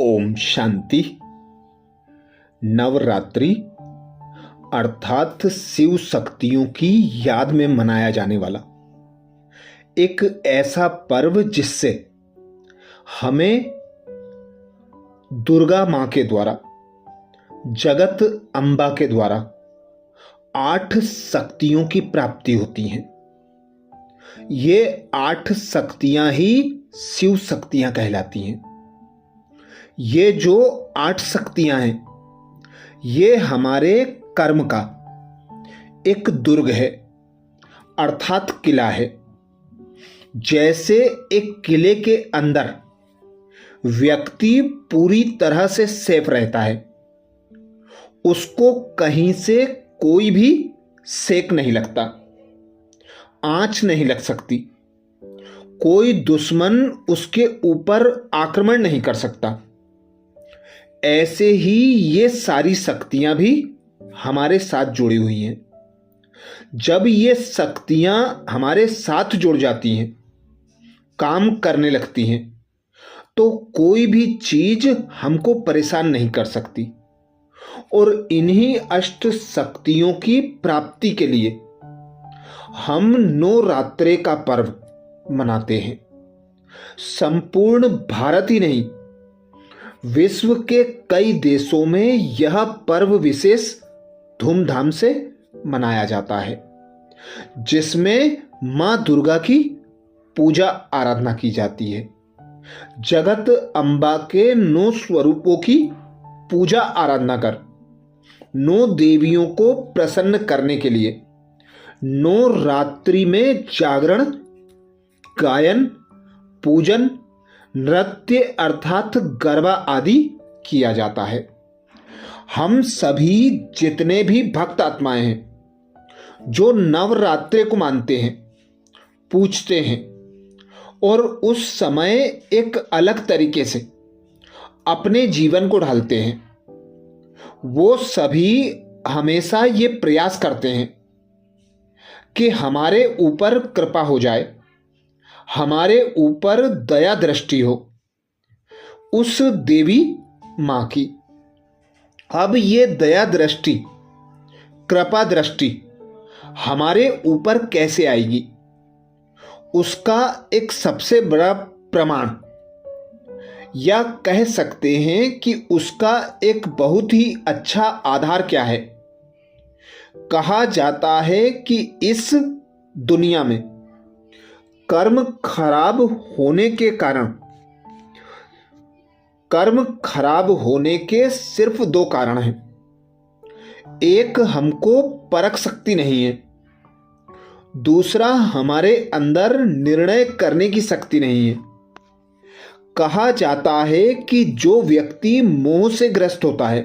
ओम शांति। नवरात्रि अर्थात शिव शक्तियों की याद में मनाया जाने वाला एक ऐसा पर्व जिससे हमें दुर्गा मां के द्वारा, जगत अम्बा के द्वारा 8 शक्तियों की प्राप्ति होती है। ये 8 शक्तियां ही शिव शक्तियां कहलाती हैं। ये जो 8 शक्तियां हैं, ये हमारे कर्म का एक दुर्ग है, अर्थात किला है। जैसे एक किले के अंदर व्यक्ति पूरी तरह से सेफ रहता है, उसको कहीं से कोई भी सेक नहीं लगता, आंच नहीं लग सकती, कोई दुश्मन उसके ऊपर आक्रमण नहीं कर सकता। ऐसे ही ये सारी शक्तियां भी हमारे साथ जुड़ी हुई हैं। जब ये शक्तियां हमारे साथ जुड़ जाती हैं, काम करने लगती हैं, तो कोई भी चीज हमको परेशान नहीं कर सकती। और इन्हीं अष्ट शक्तियों की प्राप्ति के लिए हम नवरात्रि का पर्व मनाते हैं। संपूर्ण भारत ही नहीं, विश्व के कई देशों में यह पर्व विशेष धूमधाम से मनाया जाता है, जिसमें मां दुर्गा की पूजा आराधना की जाती है। जगत अम्बा के 9 स्वरूपों की पूजा आराधना कर 9 देवियों को प्रसन्न करने के लिए नवरात्रि में जागरण, गायन, पूजन, नृत्य अर्थात गरबा आदि किया जाता है। हम सभी जितने भी भक्त आत्माएं हैं, जो नवरात्रि को मानते हैं, पूजते हैं और उस समय एक अलग तरीके से अपने जीवन को ढालते हैं, वो सभी हमेशा ये प्रयास करते हैं कि हमारे ऊपर कृपा हो जाए, हमारे ऊपर दया दृष्टि हो उस देवी मां की। अब ये दया दृष्टि, कृपा दृष्टि हमारे ऊपर कैसे आएगी, उसका एक सबसे बड़ा प्रमाण, या कह सकते हैं कि उसका एक बहुत ही अच्छा आधार क्या है। कहा जाता है कि इस दुनिया में कर्म खराब होने के सिर्फ 2 कारण हैं। एक, हमको परख शक्ति नहीं है। दूसरा, हमारे अंदर निर्णय करने की शक्ति नहीं है। कहा जाता है कि जो व्यक्ति मोह से ग्रस्त होता है,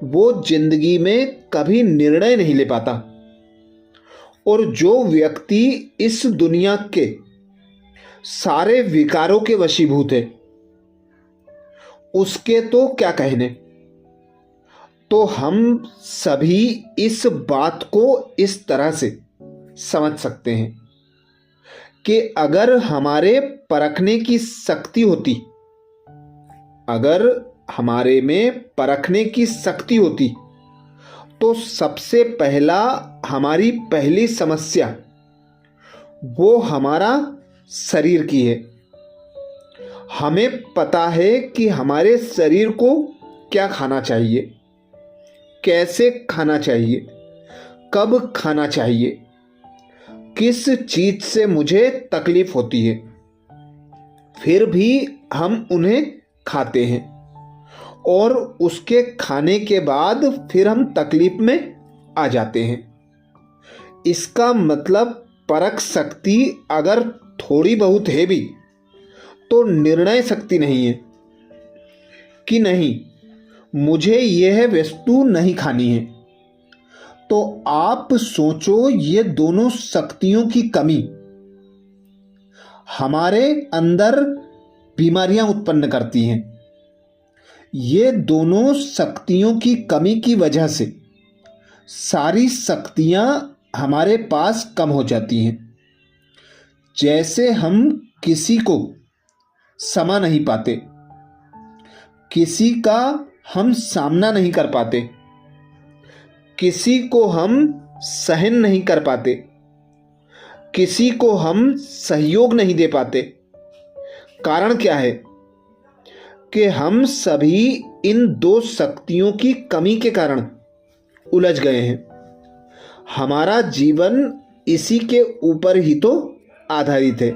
वो जिंदगी में कभी निर्णय नहीं ले पाता। और जो व्यक्ति इस दुनिया के सारे विकारों के वशीभूत है, उसके तो क्या कहने। तो हम सभी इस बात को इस तरह से समझ सकते हैं कि अगर हमारे परखने की शक्ति होती, अगर हमारे में परखने की शक्ति होती, तो सबसे पहला हमारी पहली समस्या वो हमारा शरीर की है। हमें पता है कि हमारे शरीर को क्या खाना चाहिए, कैसे खाना चाहिए, कब खाना चाहिए, किस चीज से मुझे तकलीफ होती है, फिर भी हम उन्हें खाते हैं और उसके खाने के बाद फिर हम तकलीफ में आ जाते हैं। इसका मतलब परख शक्ति अगर थोड़ी बहुत है भी, तो निर्णय शक्ति नहीं है कि नहीं, मुझे यह वस्तु नहीं खानी है। तो आप सोचो, ये दोनों शक्तियों की कमी हमारे अंदर बीमारियां उत्पन्न करती हैं। ये दोनों शक्तियों की कमी की वजह से सारी शक्तियां हमारे पास कम हो जाती हैं। जैसे हम किसी को समा नहीं पाते, किसी का हम सामना नहीं कर पाते, किसी को हम सहन नहीं कर पाते, किसी को हम सहयोग नहीं दे पाते। कारण क्या है कि हम सभी इन दो शक्तियों की कमी के कारण उलझ गए हैं। हमारा जीवन इसी के ऊपर ही तो आधारित है।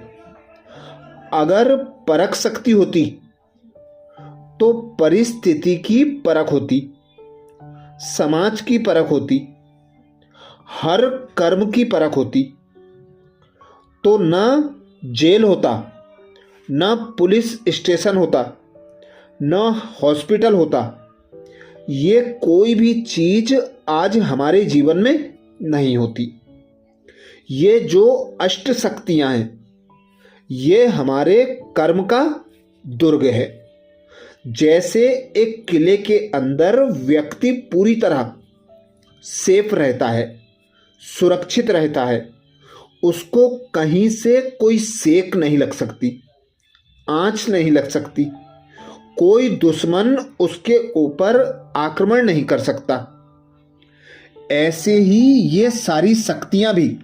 अगर परख शक्ति होती तो परिस्थिति की परख होती, समाज की परख होती, हर कर्म की परख होती, तो न जेल होता, न पुलिस स्टेशन होता, न हॉस्पिटल होता। ये कोई भी चीज आज हमारे जीवन में नहीं होती। ये जो अष्ट शक्तियां हैं, ये हमारे कर्म का दुर्ग है। जैसे एक किले के अंदर व्यक्ति पूरी तरह सेफ रहता है, सुरक्षित रहता है, उसको कहीं से कोई सेक नहीं लग सकती, आंच नहीं लग सकती, कोई दुश्मन उसके ऊपर आक्रमण नहीं कर सकता। ऐसे ही ये सारी शक्तियां भी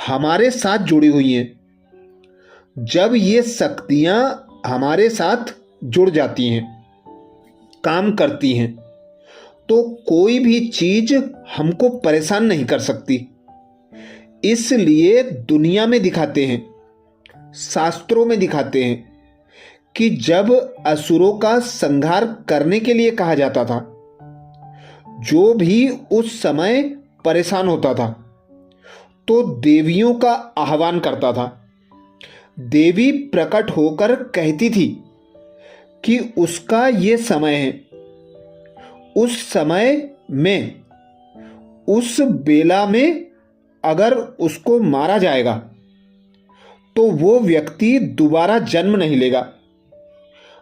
हमारे साथ जुड़ी हुई हैं। जब ये शक्तियां हमारे साथ जुड़ जाती हैं, काम करती हैं, तो कोई भी चीज हमको परेशान नहीं कर सकती। इसलिए दुनिया में दिखाते हैं, शास्त्रों में दिखाते हैं कि जब असुरों का संहार करने के लिए कहा जाता था, जो भी उस समय परेशान होता था तो देवियों का आह्वान करता था। देवी प्रकट होकर कहती थी कि उसका ये समय है, उस समय में, उस बेला में अगर उसको मारा जाएगा तो वो व्यक्ति दोबारा जन्म नहीं लेगा,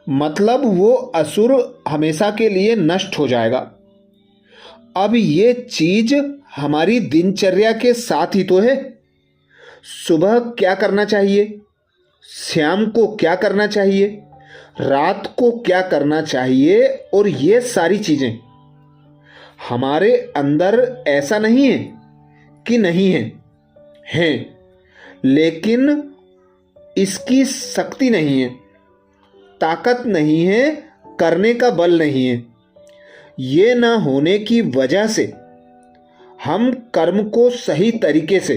मतलब वो असुर हमेशा के लिए नष्ट हो जाएगा। अब ये चीज हमारी दिनचर्या के साथ ही तो है। सुबह क्या करना चाहिए, शाम को क्या करना चाहिए, रात को क्या करना चाहिए, और ये सारी चीजें हमारे अंदर ऐसा नहीं है कि नहीं है, हैं, लेकिन इसकी शक्ति नहीं है, ताकत नहीं है, करने का बल नहीं है। ये ना होने की वजह से हम कर्म को सही तरीके से,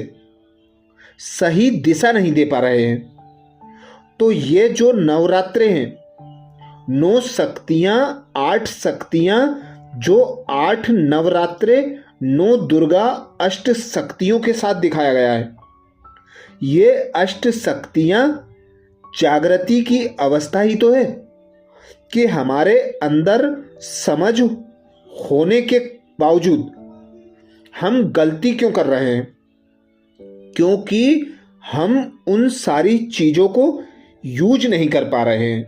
सही दिशा नहीं दे पा रहे हैं। तो ये जो नवरात्रे हैं, 9 शक्तियां, 8 शक्तियां, जो 8 नवरात्रे 9 दुर्गा अष्ट शक्तियों के साथ दिखाया गया है, ये अष्ट शक्तियां जागृति की अवस्था ही तो है कि हमारे अंदर समझ होने के बावजूद हम गलती क्यों कर रहे हैं, क्योंकि हम उन सारी चीज़ों को यूज नहीं कर पा रहे हैं,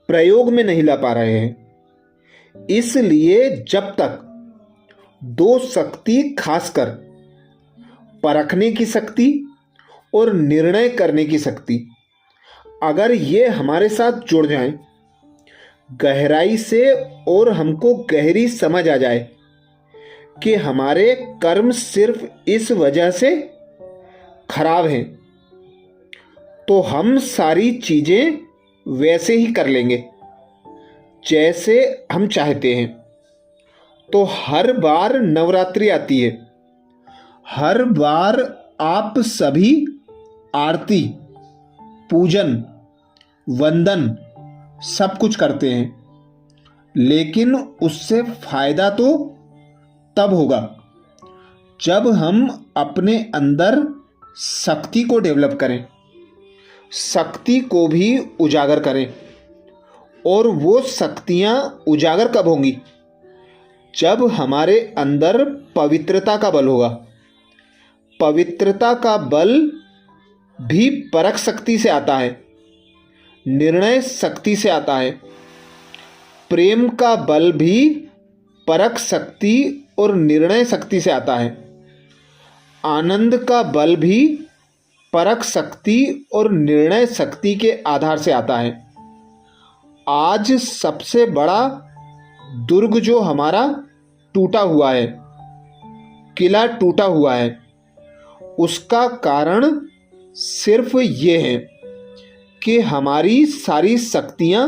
प्रयोग में नहीं ला पा रहे हैं। इसलिए जब तक 2 शक्ति, खासकर परखने की शक्ति और निर्णय करने की शक्ति, अगर ये हमारे साथ जुड़ जाएं गहराई से, और हमको गहरी समझ आ जाए कि हमारे कर्म सिर्फ इस वजह से खराब हैं, तो हम सारी चीजें वैसे ही कर लेंगे जैसे हम चाहते हैं। तो हर बार नवरात्रि आती है, हर बार आप सभी आरती, पूजन, वंदन सब कुछ करते हैं, लेकिन उससे फायदा तो तब होगा जब हम अपने अंदर शक्ति को डेवलप करें, शक्ति को भी उजागर करें। और वो शक्तियां उजागर कब होंगी? जब हमारे अंदर पवित्रता का बल होगा। पवित्रता का बल भी परख शक्ति से आता है, निर्णय शक्ति से आता है। प्रेम का बल भी परख शक्ति और निर्णय शक्ति से आता है। आनंद का बल भी परख शक्ति और निर्णय शक्ति के आधार से आता है। आज सबसे बड़ा दुर्ग जो हमारा टूटा हुआ है, किला टूटा हुआ है, उसका कारण सिर्फ ये है कि हमारी सारी शक्तियां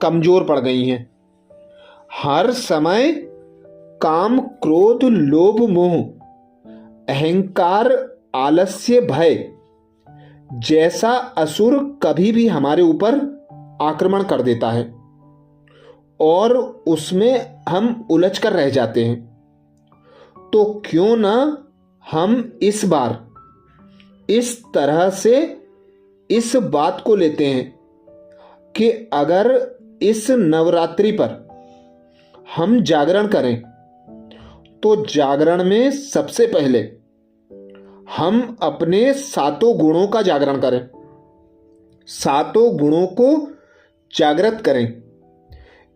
कमजोर पड़ गई हैं। हर समय काम, क्रोध, लोभ, मोह, अहंकार, आलस्य, भय जैसा असुर कभी भी हमारे ऊपर आक्रमण कर देता है और उसमें हम उलझ कर रह जाते हैं। तो क्यों ना हम इस बार इस तरह से इस बात को लेते हैं कि अगर इस नवरात्रि पर हम जागरण करें तो जागरण में सबसे पहले हम अपने सातों गुणों का जागरण करें, सातों गुणों को जागृत करें।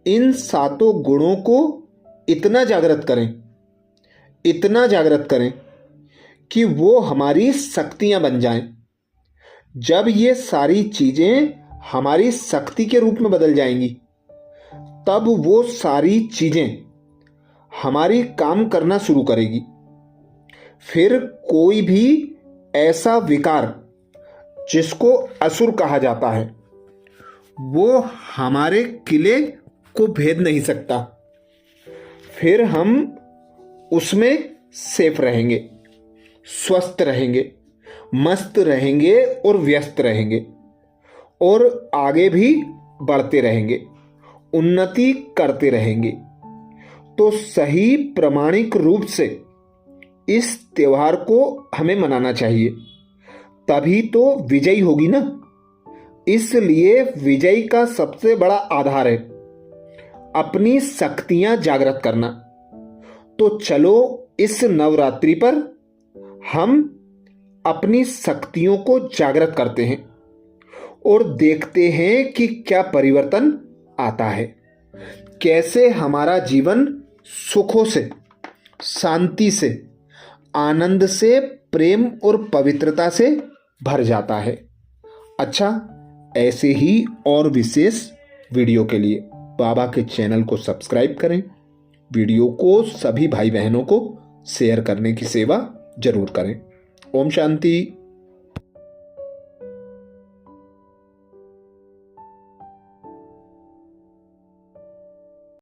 इन सातों गुणों को इतना जागृत करें, इतना जागृत करें कि वो हमारी शक्तियां बन जाएं। जब ये सारी चीजें हमारी शक्ति के रूप में बदल जाएंगी, तब वो सारी चीजें हमारी काम करना शुरू करेगी। फिर कोई भी ऐसा विकार जिसको असुर कहा जाता है, वो हमारे किले को भेद नहीं सकता। फिर हम उसमें सेफ रहेंगे, स्वस्थ रहेंगे, मस्त रहेंगे और व्यस्त रहेंगे और आगे भी बढ़ते रहेंगे, उन्नति करते रहेंगे। तो सही प्रामाणिक रूप से इस त्योहार को हमें मनाना चाहिए, तभी तो विजय होगी ना। इसलिए विजय का सबसे बड़ा आधार है अपनी शक्तियां जागृत करना। तो चलो इस नवरात्रि पर हम अपनी शक्तियों को जागृत करते हैं और देखते हैं कि क्या परिवर्तन आता है, कैसे हमारा जीवन सुखों से, शांति से, आनंद से, प्रेम और पवित्रता से भर जाता है। अच्छा, ऐसे ही और विशेष वीडियो के लिए बाबा के चैनल को सब्सक्राइब करें, वीडियो को सभी भाई बहनों को शेयर करने की सेवा जरूर करें। ओम शांति।